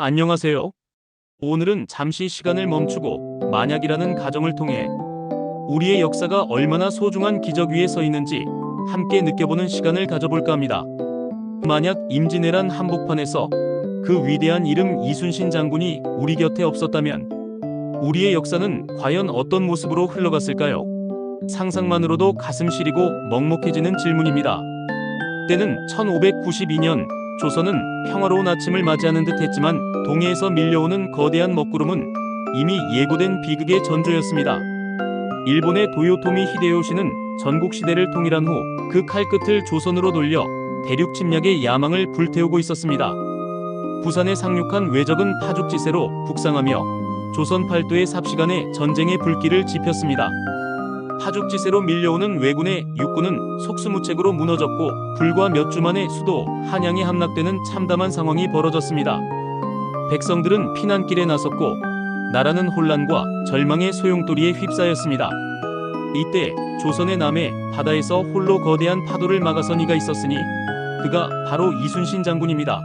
안녕하세요. 오늘은 잠시 시간을 멈추고 만약이라는 가정을 통해 우리의 역사가 얼마나 소중한 기적 위에 서 있는지 함께 느껴보는 시간을 가져볼까 합니다. 만약 임진왜란 한복판에서 그 위대한 이름 이순신 장군이 우리 곁에 없었다면 우리의 역사는 과연 어떤 모습으로 흘러갔을까요? 상상만으로도 가슴 시리고 먹먹해지는 질문입니다. 때는 1592년 조선은 평화로운 아침을 맞이하는 듯 했지만 동해에서 밀려오는 거대한 먹구름은 이미 예고된 비극의 전조였습니다. 일본의 도요토미 히데요시는 전국시대를 통일한 후 그 칼끝을 조선으로 돌려 대륙 침략의 야망을 불태우고 있었습니다. 부산에 상륙한 왜적은 파죽지세로 북상하며 조선 팔도의 삽시간에 전쟁의 불길을 지폈습니다. 파죽지세로 밀려오는 왜군의 육군은 속수무책으로 무너졌고 불과 몇 주 만에 수도 한양에 함락되는 참담한 상황이 벌어졌습니다. 백성들은 피난길에 나섰고 나라는 혼란과 절망의 소용돌이에 휩싸였습니다. 이때 조선의 남해 바다에서 홀로 거대한 파도를 막아선 이가 있었으니 그가 바로 이순신 장군입니다.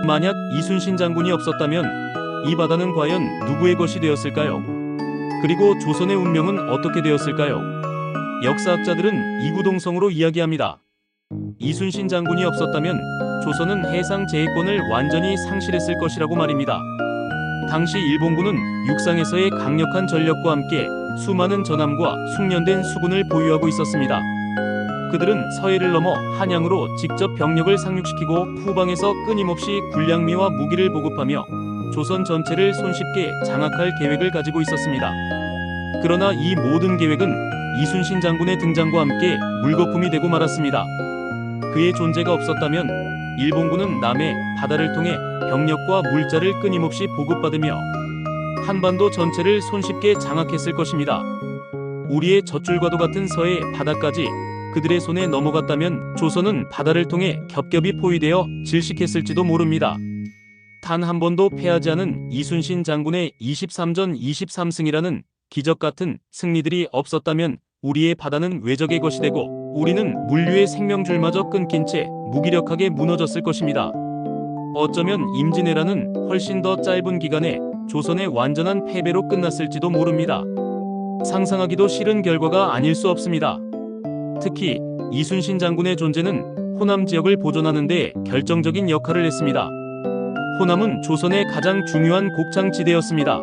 만약 이순신 장군이 없었다면 이 바다는 과연 누구의 것이 되었을까요? 그리고 조선의 운명은 어떻게 되었을까요? 역사학자들은 이구동성으로 이야기합니다. 이순신 장군이 없었다면 조선은 해상 제해권을 완전히 상실했을 것이라고 말입니다. 당시 일본군은 육상에서의 강력한 전력과 함께 수많은 전함과 숙련된 수군을 보유하고 있었습니다. 그들은 서해를 넘어 한양으로 직접 병력을 상륙시키고 후방에서 끊임없이 군량미와 무기를 보급하며 조선 전체를 손쉽게 장악할 계획을 가지고 있었습니다. 그러나 이 모든 계획은 이순신 장군의 등장과 함께 물거품이 되고 말았습니다. 그의 존재가 없었다면 일본군은 남해 바다를 통해 병력과 물자를 끊임없이 보급받으며 한반도 전체를 손쉽게 장악했을 것입니다. 우리의 젖줄과도 같은 서해 바다까지 그들의 손에 넘어갔다면 조선은 바다를 통해 겹겹이 포위되어 질식했을지도 모릅니다. 단 한 번도 패하지 않은 이순신 장군의 23전 23승이라는 기적같은 승리들이 없었다면 우리의 바다는 왜적의 것이 되고 우리는 물류의 생명줄마저 끊긴 채 무기력하게 무너졌을 것입니다. 어쩌면 임진왜란은 훨씬 더 짧은 기간에 조선의 완전한 패배로 끝났을지도 모릅니다. 상상하기도 싫은 결과가 아닐 수 없습니다. 특히 이순신 장군의 존재는 호남 지역을 보존하는 데 결정적인 역할을 했습니다. 호남은 조선의 가장 중요한 곡창지대였습니다.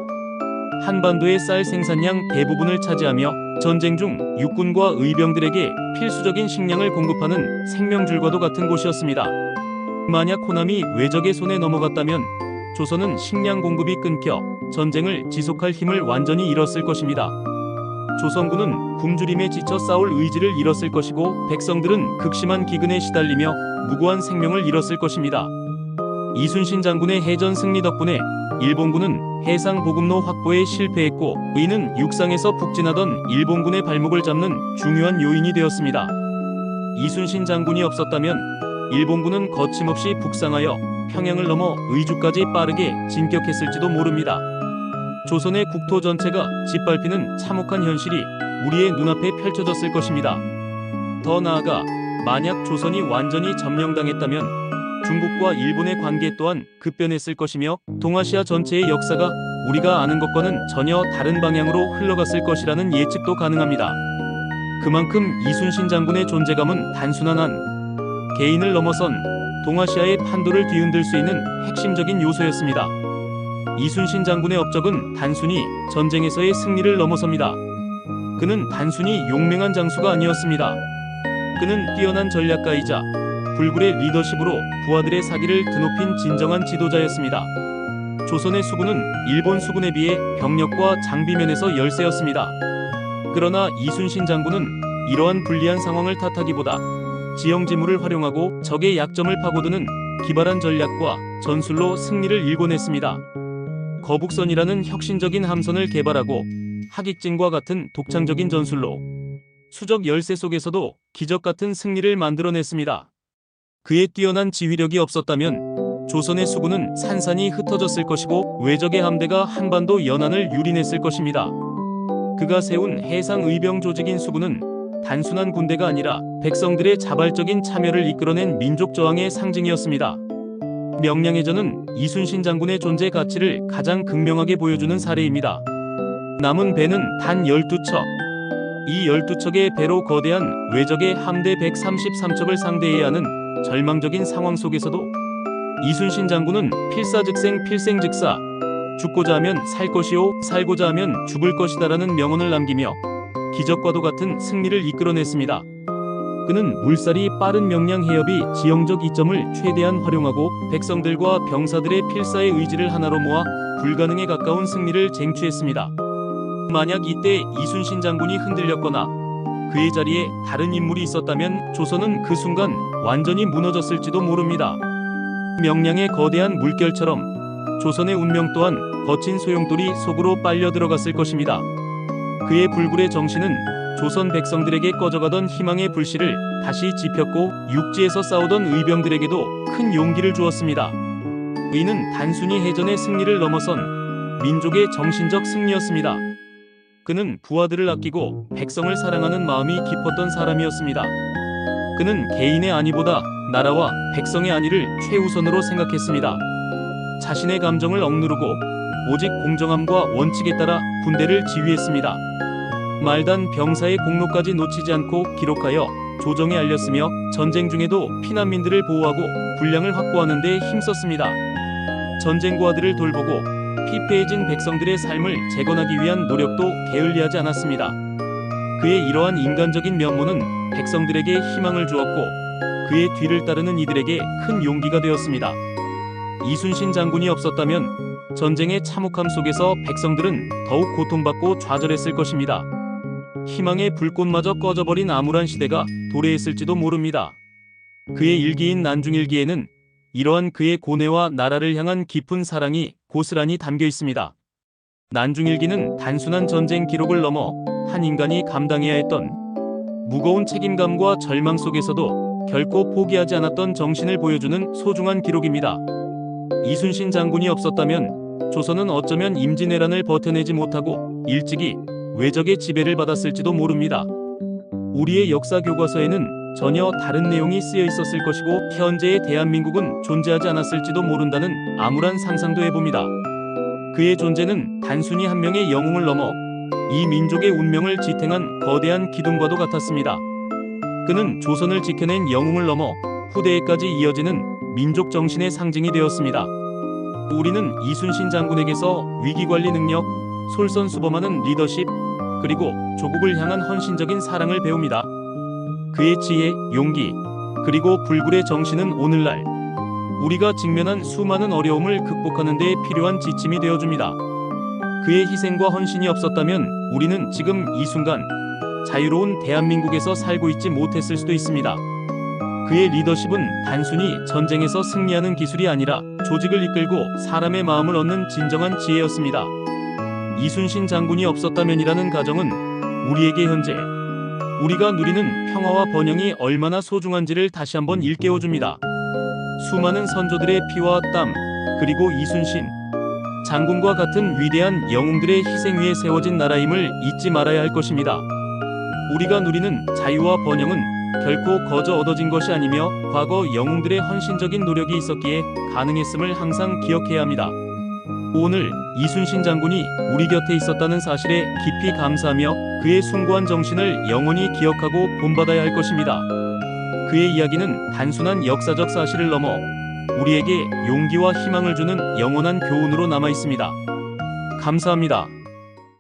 한반도의 쌀 생산량 대부분을 차지하며 전쟁 중 육군과 의병들에게 필수적인 식량을 공급하는 생명줄과도 같은 곳이었습니다. 만약 호남이 왜적의 손에 넘어갔다면 조선은 식량 공급이 끊겨 전쟁을 지속할 힘을 완전히 잃었을 것입니다. 조선군은 굶주림에 지쳐 싸울 의지를 잃었을 것이고 백성들은 극심한 기근에 시달리며 무고한 생명을 잃었을 것입니다. 이순신 장군의 해전 승리 덕분에 일본군은 해상 보급로 확보에 실패했고 이는 육상에서 북진하던 일본군의 발목을 잡는 중요한 요인이 되었습니다. 이순신 장군이 없었다면 일본군은 거침없이 북상하여 평양을 넘어 의주까지 빠르게 진격했을지도 모릅니다. 조선의 국토 전체가 짓밟히는 참혹한 현실이 우리의 눈앞에 펼쳐졌을 것입니다. 더 나아가 만약 조선이 완전히 점령당했다면 중국과 일본의 관계 또한 급변했을 것이며 동아시아 전체의 역사가 우리가 아는 것과는 전혀 다른 방향으로 흘러갔을 것이라는 예측도 가능합니다. 그만큼 이순신 장군의 존재감은 단순한 한 개인을 넘어선 동아시아의 판도를 뒤흔들 수 있는 핵심적인 요소였습니다. 이순신 장군의 업적은 단순히 전쟁에서의 승리를 넘어섭니다. 그는 단순히 용맹한 장수가 아니었습니다. 그는 뛰어난 전략가이자 불굴의 리더십으로 부하들의 사기를 드높인 진정한 지도자였습니다. 조선의 수군은 일본 수군에 비해 병력과 장비 면에서 열세였습니다. 그러나 이순신 장군은 이러한 불리한 상황을 탓하기보다 지형지물을 활용하고 적의 약점을 파고드는 기발한 전략과 전술로 승리를 일궈냈습니다. 거북선이라는 혁신적인 함선을 개발하고 하객진과 같은 독창적인 전술로 수적 열세 속에서도 기적같은 승리를 만들어냈습니다. 그의 뛰어난 지휘력이 없었다면 조선의 수군은 산산이 흩어졌을 것이고 왜적의 함대가 한반도 연안을 유린했을 것입니다. 그가 세운 해상 의병 조직인 수군은 단순한 군대가 아니라 백성들의 자발적인 참여를 이끌어낸 민족 저항의 상징이었습니다. 명량해전은 이순신 장군의 존재 가치를 가장 극명하게 보여주는 사례입니다. 남은 배는 단 12척. 이 12척의 배로 거대한 외적의 함대 133척을 상대해야 하는 절망적인 상황 속에서도 이순신 장군은 필사즉생 필생즉사, 죽고자 하면 살 것이요 살고자 하면 죽을 것이다라는 명언을 남기며 기적과도 같은 승리를 이끌어냈습니다. 그는 물살이 빠른 명량 해협이 지형적 이점을 최대한 활용하고 백성들과 병사들의 필사의 의지를 하나로 모아 불가능에 가까운 승리를 쟁취했습니다. 만약 이때 이순신 장군이 흔들렸거나 그의 자리에 다른 인물이 있었다면 조선은 그 순간 완전히 무너졌을지도 모릅니다. 명량의 거대한 물결처럼 조선의 운명 또한 거친 소용돌이 속으로 빨려 들어갔을 것입니다. 그의 불굴의 정신은 조선 백성들에게 꺼져가던 희망의 불씨를 다시 지폈고 육지에서 싸우던 의병들에게도 큰 용기를 주었습니다. 이는 단순히 해전의 승리를 넘어선 민족의 정신적 승리였습니다. 그는 부하들을 아끼고 백성을 사랑하는 마음이 깊었던 사람이었습니다. 그는 개인의 안위보다 나라와 백성의 안위를 최우선으로 생각했습니다. 자신의 감정을 억누르고 오직 공정함과 원칙에 따라 군대를 지휘했습니다. 말단 병사의 공로까지 놓치지 않고 기록하여 조정에 알렸으며 전쟁 중에도 피난민들을 보호하고 군량을 확보하는 데 힘썼습니다. 전쟁 고아들을 돌보고 피폐해진 백성들의 삶을 재건하기 위한 노력도 게을리하지 않았습니다. 그의 이러한 인간적인 면모는 백성들에게 희망을 주었고 그의 뒤를 따르는 이들에게 큰 용기가 되었습니다. 이순신 장군이 없었다면 전쟁의 참혹함 속에서 백성들은 더욱 고통받고 좌절했을 것입니다. 희망의 불꽃마저 꺼져버린 암울한 시대가 도래했을지도 모릅니다. 그의 일기인 난중일기에는 이러한 그의 고뇌와 나라를 향한 깊은 사랑이 고스란히 담겨 있습니다. 난중일기는 단순한 전쟁 기록을 넘어 한 인간이 감당해야 했던 무거운 책임감과 절망 속에서도 결코 포기하지 않았던 정신을 보여주는 소중한 기록입니다. 이순신 장군이 없었다면 조선은 어쩌면 임진왜란을 버텨내지 못하고 일찍이 외적의 지배를 받았을지도 모릅니다. 우리의 역사 교과서에는 전혀 다른 내용이 쓰여 있었을 것이고 현재의 대한민국은 존재하지 않았을지도 모른다는 암울한 상상도 해봅니다. 그의 존재는 단순히 한 명의 영웅을 넘어 이 민족의 운명을 지탱한 거대한 기둥과도 같았습니다. 그는 조선을 지켜낸 영웅을 넘어 후대에까지 이어지는 민족 정신의 상징이 되었습니다. 우리는 이순신 장군에게서 위기관리 능력, 솔선수범하는 리더십, 그리고 조국을 향한 헌신적인 사랑을 배웁니다. 그의 지혜, 용기, 그리고 불굴의 정신은 오늘날 우리가 직면한 수많은 어려움을 극복하는 데 필요한 지침이 되어줍니다. 그의 희생과 헌신이 없었다면 우리는 지금 이 순간 자유로운 대한민국에서 살고 있지 못했을 수도 있습니다. 그의 리더십은 단순히 전쟁에서 승리하는 기술이 아니라 조직을 이끌고 사람의 마음을 얻는 진정한 지혜였습니다. 이순신 장군이 없었다면이라는 가정은 우리에게 현재 우리가 누리는 평화와 번영이 얼마나 소중한지를 다시 한번 일깨워줍니다. 수많은 선조들의 피와 땀, 그리고 이순신 장군과 같은 위대한 영웅들의 희생 위에 세워진 나라임을 잊지 말아야 할 것입니다. 우리가 누리는 자유와 번영은 결코 거저 얻어진 것이 아니며 과거 영웅들의 헌신적인 노력이 있었기에 가능했음을 항상 기억해야 합니다. 오늘 이순신 장군이 우리 곁에 있었다는 사실에 깊이 감사하며 그의 숭고한 정신을 영원히 기억하고 본받아야 할 것입니다. 그의 이야기는 단순한 역사적 사실을 넘어 우리에게 용기와 희망을 주는 영원한 교훈으로 남아 있습니다. 감사합니다.